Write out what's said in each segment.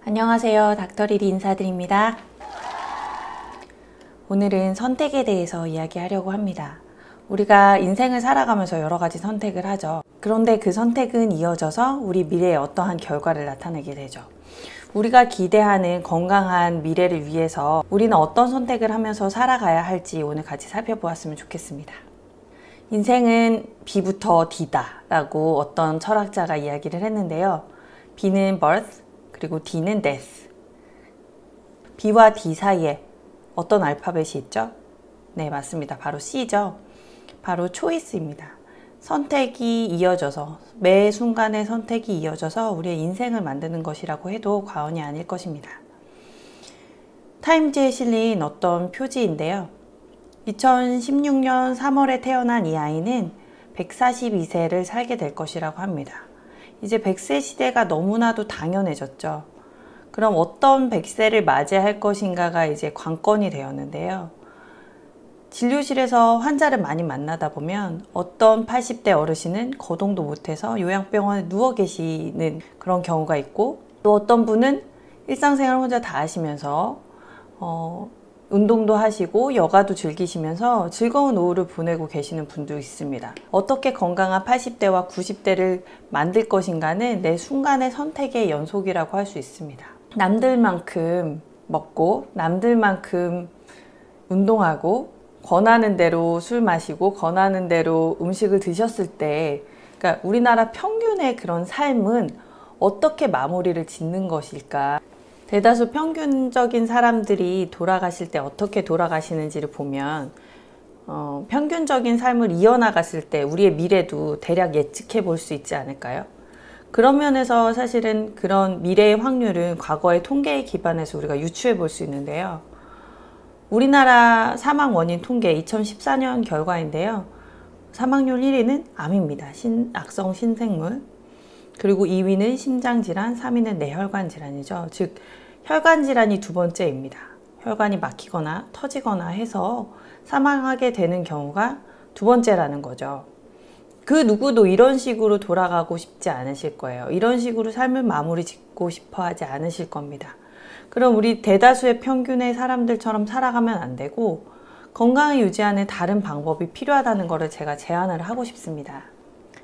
안녕하세요. 닥터리리 인사드립니다. 오늘은 선택에 대해서 이야기하려고 합니다. 우리가 인생을 살아가면서 여러 가지 선택을 하죠. 그런데 그 선택은 이어져서 우리 미래에 어떠한 결과를 나타내게 되죠. 우리가 기대하는 건강한 미래를 위해서 우리는 어떤 선택을 하면서 살아가야 할지 오늘 같이 살펴보았으면 좋겠습니다. 인생은 B부터 D다 라고 어떤 철학자가 이야기를 했는데요. B는 birth, 그리고 D는 death. B와 D 사이에 어떤 알파벳이 있죠? 네, 맞습니다. 바로 C죠. 바로 choice입니다. 선택이 이어져서, 매 순간의 선택이 이어져서 우리의 인생을 만드는 것이라고 해도 과언이 아닐 것입니다. 타임지에 실린 어떤 표지인데요. 2016년 3월에 태어난 이 아이는 142세를 살게 될 것이라고 합니다. 이제 100세 시대가 너무나도 당연해졌죠. 그럼 어떤 100세를 맞이할 것인가가 이제 관건이 되었는데요. 진료실에서 환자를 많이 만나다 보면 어떤 80대 어르신은 거동도 못해서 요양병원에 누워 계시는 그런 경우가 있고, 또 어떤 분은 일상생활을 혼자 다 하시면서 운동도 하시고 여가도 즐기시면서 즐거운 오후를 보내고 계시는 분도 있습니다. 어떻게 건강한 80대와 90대를 만들 것인가는 내 순간의 선택의 연속이라고 할 수 있습니다. 남들만큼 먹고 남들만큼 운동하고 권하는 대로 술 마시고 권하는 대로 음식을 드셨을 때, 그러니까 우리나라 평균의 그런 삶은 어떻게 마무리를 짓는 것일까? 대다수 평균적인 사람들이 돌아가실 때 어떻게 돌아가시는지를 보면 평균적인 삶을 이어나갔을 때 우리의 미래도 대략 예측해 볼 수 있지 않을까요? 그런 면에서 사실은 그런 미래의 확률은 과거의 통계에 기반해서 우리가 유추해 볼 수 있는데요. 우리나라 사망 원인 통계 2014년 결과인데요. 사망률 1위는 암입니다. 악성 신생물. 그리고 2위는 심장질환, 3위는 뇌혈관 질환이죠. 즉 혈관 질환이 두 번째입니다. 혈관이 막히거나 터지거나 해서 사망하게 되는 경우가 두 번째라는 거죠. 그 누구도 이런 식으로 돌아가고 싶지 않으실 거예요. 이런 식으로 삶을 마무리 짓고 싶어 하지 않으실 겁니다. 그럼 우리 대다수의 평균의 사람들처럼 살아가면 안 되고 건강을 유지하는 다른 방법이 필요하다는 것을 제가 제안을 하고 싶습니다.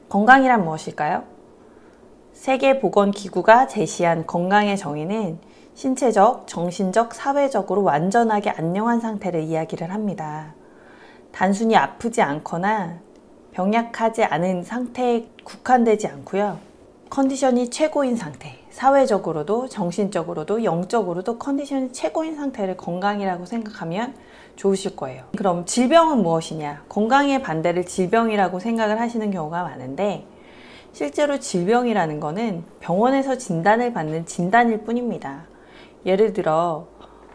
건강이란 무엇일까요? 세계보건기구가 제시한 건강의 정의는 신체적, 정신적, 사회적으로 완전하게 안녕한 상태를 이야기를 합니다. 단순히 아프지 않거나 병약하지 않은 상태에 국한되지 않고요. 컨디션이 최고인 상태, 사회적으로도 정신적으로도 영적으로도 컨디션이 최고인 상태를 건강이라고 생각하면 좋으실 거예요. 그럼 질병은 무엇이냐? 건강의 반대를 질병이라고 생각을 하시는 경우가 많은데, 실제로 질병이라는 거는 병원에서 진단을 받는 진단일 뿐입니다. 예를 들어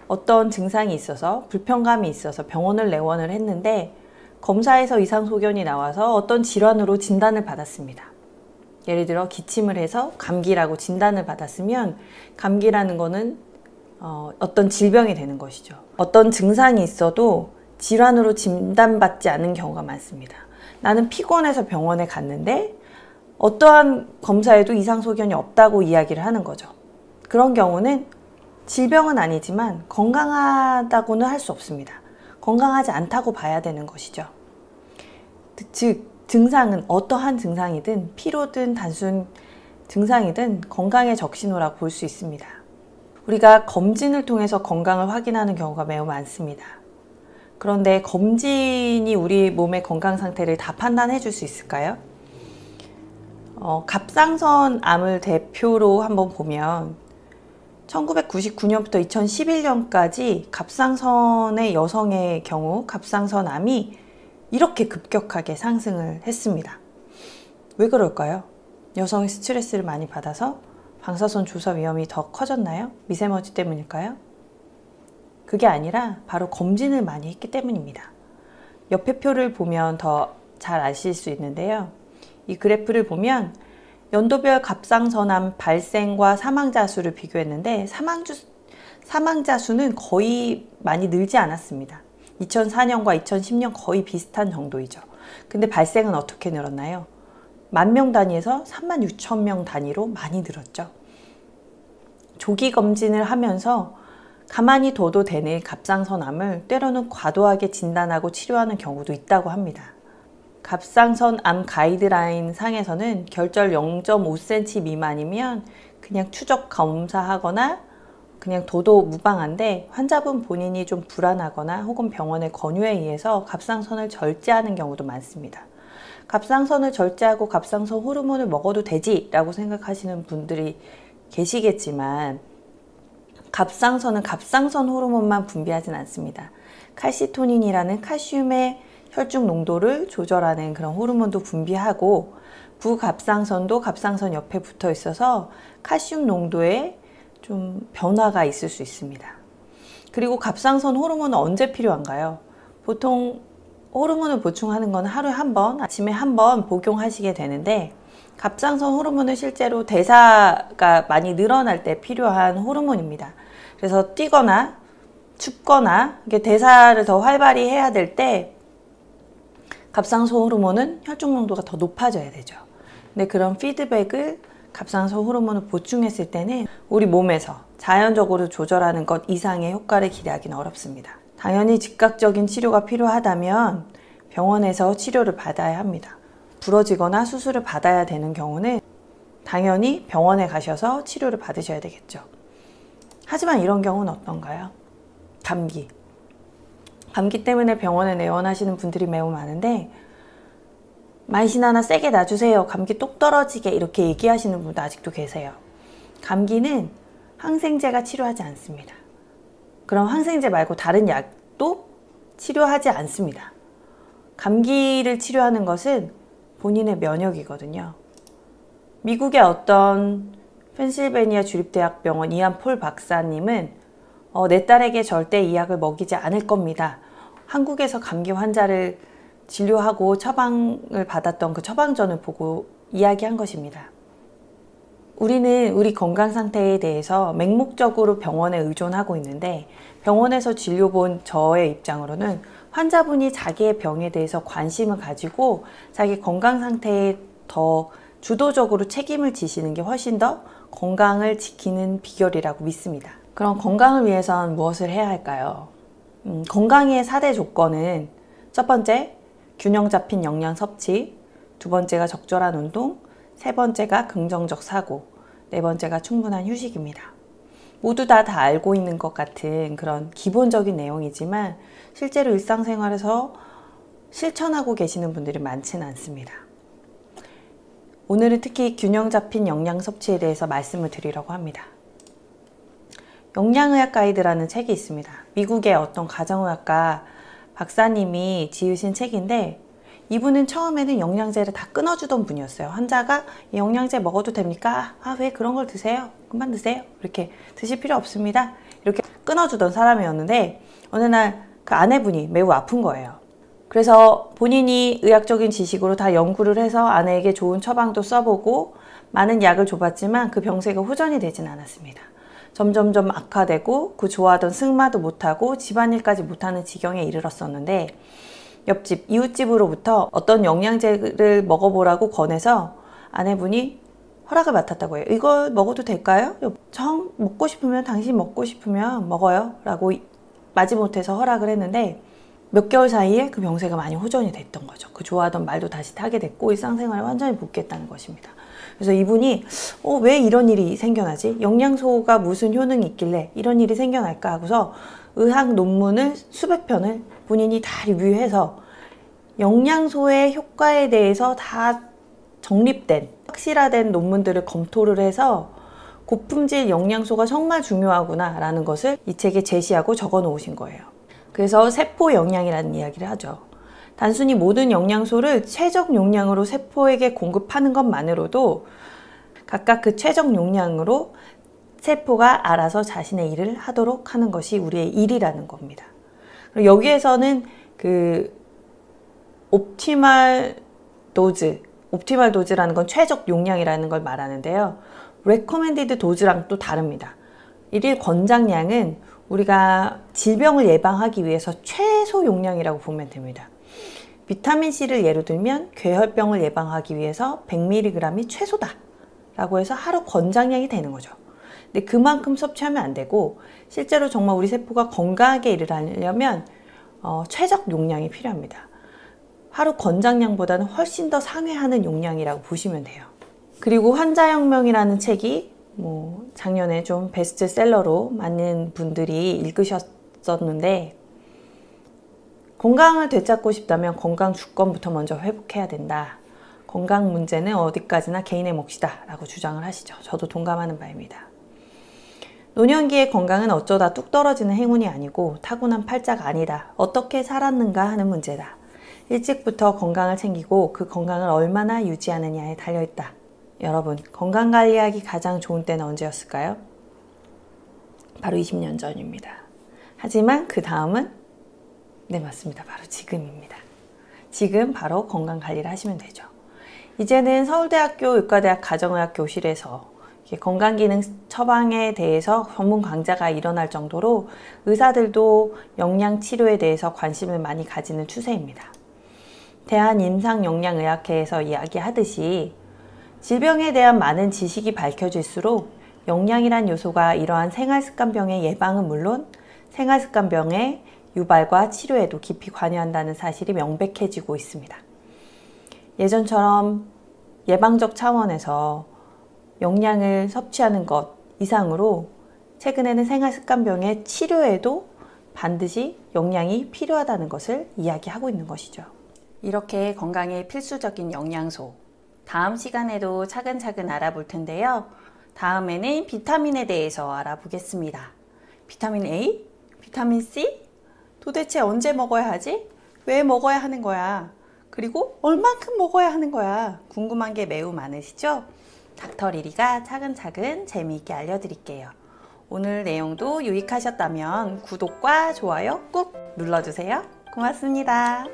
어떤 증상이 있어서 불편감이 있어서 병원을 내원을 했는데 검사에서 이상 소견이 나와서 어떤 질환으로 진단을 받았습니다. 예를 들어 기침을 해서 감기라고 진단을 받았으면 감기라는 거는 어떤 질병이 되는 것이죠. 어떤 증상이 있어도 질환으로 진단받지 않은 경우가 많습니다. 나는 피곤해서 병원에 갔는데 어떠한 검사에도 이상 소견이 없다고 이야기를 하는 거죠. 그런 경우는 질병은 아니지만 건강하다고는 할 수 없습니다. 건강하지 않다고 봐야 되는 것이죠. 즉 증상은 어떠한 증상이든 피로든 단순 증상이든 건강의 적신호라고 볼 수 있습니다. 우리가 검진을 통해서 건강을 확인하는 경우가 매우 많습니다. 그런데 검진이 우리 몸의 건강 상태를 다 판단해 줄 수 있을까요? 갑상선 암을 대표로 한번 보면 1999년부터 2011년까지 갑상선의 여성의 경우 갑상선암이 이렇게 급격하게 상승을 했습니다. 왜 그럴까요? 여성이 스트레스를 많이 받아서 방사선 조사 위험이 더 커졌나요? 미세먼지 때문일까요? 그게 아니라 바로 검진을 많이 했기 때문입니다. 옆에 표를 보면 더 잘 아실 수 있는데요. 이 그래프를 보면 연도별 갑상선암 발생과 사망자 수를 비교했는데 사망자 수는 거의 많이 늘지 않았습니다. 2004년과 2010년 거의 비슷한 정도이죠. 근데 발생은 어떻게 늘었나요? 10,000명 단위에서 36,000명 단위로 많이 늘었죠. 조기 검진을 하면서 가만히 둬도 되는 갑상선암을 때로는 과도하게 진단하고 치료하는 경우도 있다고 합니다. 갑상선암 가이드라인 상에서는 결절 0.5cm 미만이면 그냥 추적 검사하거나 그냥 둬도 무방한데, 환자분 본인이 좀 불안하거나 혹은 병원의 권유에 의해서 갑상선을 절제하는 경우도 많습니다. 갑상선을 절제하고 갑상선 호르몬을 먹어도 되지 라고 생각하시는 분들이 계시겠지만, 갑상선은 갑상선 호르몬만 분비하진 않습니다. 칼시토닌이라는 칼슘의 혈중 농도를 조절하는 그런 호르몬도 분비하고, 부갑상선도 갑상선 옆에 붙어 있어서 칼슘 농도에 좀 변화가 있을 수 있습니다. 그리고 갑상선 호르몬은 언제 필요한가요? 보통 호르몬을 보충하는 건 하루에 한 번, 아침에 한 번 복용하시게 되는데, 갑상선 호르몬은 실제로 대사가 많이 늘어날 때 필요한 호르몬입니다. 그래서 뛰거나 춥거나 대사를 더 활발히 해야 될 때 갑상선 호르몬은 혈중 농도가 더 높아져야 되죠. 근데 그런 피드백을 갑상선 호르몬을 보충했을 때는 우리 몸에서 자연적으로 조절하는 것 이상의 효과를 기대하기는 어렵습니다. 당연히 즉각적인 치료가 필요하다면 병원에서 치료를 받아야 합니다. 부러지거나 수술을 받아야 되는 경우는 당연히 병원에 가셔서 치료를 받으셔야 되겠죠. 하지만 이런 경우는 어떤가요? 감기. 감기 때문에 병원에 내원하시는 분들이 매우 많은데, 마이신 하나 세게 놔주세요, 감기 똑 떨어지게, 이렇게 얘기하시는 분도 아직도 계세요. 감기는 항생제가 치료하지 않습니다. 그럼 항생제 말고 다른 약도 치료하지 않습니다. 감기를 치료하는 것은 본인의 면역이거든요. 미국의 어떤 펜실베니아 주립대학병원 이안 폴 박사님은 내 딸에게 절대 이 약을 먹이지 않을 겁니다. 한국에서 감기 환자를 진료하고 처방을 받았던 그 처방전을 보고 이야기한 것입니다. 우리는 우리 건강 상태에 대해서 맹목적으로 병원에 의존하고 있는데, 병원에서 진료 본 저의 입장으로는 환자분이 자기의 병에 대해서 관심을 가지고 자기 건강 상태에 더 주도적으로 책임을 지시는 게 훨씬 더 건강을 지키는 비결이라고 믿습니다. 그럼 건강을 위해선 무엇을 해야 할까요? 건강의 4대 조건은, 첫 번째, 균형 잡힌 영양 섭취, 두 번째가 적절한 운동, 세 번째가 긍정적 사고, 네 번째가 충분한 휴식입니다. 모두 다 알고 있는 것 같은 그런 기본적인 내용이지만 실제로 일상생활에서 실천하고 계시는 분들이 많지는 않습니다. 오늘은 특히 균형 잡힌 영양 섭취에 대해서 말씀을 드리려고 합니다. 영양의학 가이드라는 책이 있습니다. 미국의 어떤 가정의학과 박사님이 지으신 책인데, 이분은 처음에는 영양제를 다 끊어주던 분이었어요. 환자가 영양제 먹어도 됩니까? 왜 그런 걸 드세요? 그만 드세요. 이렇게 드실 필요 없습니다. 이렇게 끊어주던 사람이었는데, 어느 날 그 아내분이 매우 아픈 거예요. 그래서 본인이 의학적인 지식으로 다 연구를 해서 아내에게 좋은 처방도 써보고 많은 약을 줘봤지만 그 병세가 호전이 되진 않았습니다. 점점점 악화되고 그 좋아하던 승마도 못하고 집안일까지 못하는 지경에 이르렀었는데, 옆집, 이웃집으로부터 어떤 영양제를 먹어보라고 권해서 아내분이 허락을 맡았다고 해요. 이걸 먹어도 될까요? 정 먹고 싶으면, 당신 먹고 싶으면 먹어요 라고 마지못해서 허락을 했는데, 몇 개월 사이에 그 병세가 많이 호전이 됐던 거죠. 그 좋아하던 말도 다시 타게 됐고 일상생활에 완전히 복귀했다는 것입니다. 그래서 이분이 왜 이런 일이 생겨나지? 영양소가 무슨 효능이 있길래 이런 일이 생겨날까 하고서 의학 논문을 수백 편을 본인이 다 리뷰해서 영양소의 효과에 대해서 다 정립된 확실화된 논문들을 검토를 해서 고품질 영양소가 정말 중요하구나 라는 것을 이 책에 제시하고 적어 놓으신 거예요. 그래서 세포 영양이라는 이야기를 하죠. 단순히 모든 영양소를 최적 용량으로 세포에게 공급하는 것만으로도 각각 그 최적 용량으로 세포가 알아서 자신의 일을 하도록 하는 것이 우리의 일이라는 겁니다. 그리고 여기에서는 그 옵티말 도즈라는 건 최적 용량이라는 걸 말하는데요. recommended 도즈랑 또 다릅니다. 일일 권장량은 우리가 질병을 예방하기 위해서 최소 용량이라고 보면 됩니다. 비타민C를 예로 들면 괴혈병을 예방하기 위해서 100mg이 최소다 라고 해서 하루 권장량이 되는 거죠. 근데 그만큼 섭취하면 안 되고, 실제로 정말 우리 세포가 건강하게 일을 하려면 최적 용량이 필요합니다. 하루 권장량보다는 훨씬 더 상회하는 용량이라고 보시면 돼요. 그리고 환자혁명이라는 책이 작년에 좀 베스트셀러로 많은 분들이 읽으셨었는데, 건강을 되찾고 싶다면 건강 주권부터 먼저 회복해야 된다. 건강 문제는 어디까지나 개인의 몫이다 라고 주장을 하시죠. 저도 동감하는 바입니다. 노년기의 건강은 어쩌다 뚝 떨어지는 행운이 아니고 타고난 팔자가 아니다. 어떻게 살았는가 하는 문제다. 일찍부터 건강을 챙기고 그 건강을 얼마나 유지하느냐에 달려있다. 여러분, 건강관리하기 가장 좋은 때는 언제였을까요? 바로 20년 전입니다. 하지만 그 다음은 네, 맞습니다. 바로 지금입니다. 지금 바로 건강관리를 하시면 되죠. 이제는 서울대학교 의과대학 가정의학교실에서 건강기능 처방에 대해서 전문 강좌가 일어날 정도로 의사들도 영양치료에 대해서 관심을 많이 가지는 추세입니다. 대한임상영양의학회에서 이야기하듯이 질병에 대한 많은 지식이 밝혀질수록 영양이란 요소가 이러한 생활습관병의 예방은 물론 생활습관병의 유발과 치료에도 깊이 관여한다는 사실이 명백해지고 있습니다. 예전처럼 예방적 차원에서 영양을 섭취하는 것 이상으로 최근에는 생활습관병의 치료에도 반드시 영양이 필요하다는 것을 이야기하고 있는 것이죠. 이렇게 건강에 필수적인 영양소, 다음 시간에도 차근차근 알아볼 텐데요. 다음에는 비타민에 대해서 알아보겠습니다. 비타민 A? 비타민 C? 도대체 언제 먹어야 하지? 왜 먹어야 하는 거야? 그리고 얼만큼 먹어야 하는 거야? 궁금한 게 매우 많으시죠? 닥터 리리가 차근차근 재미있게 알려드릴게요. 오늘 내용도 유익하셨다면 구독과 좋아요 꾹 눌러주세요. 고맙습니다.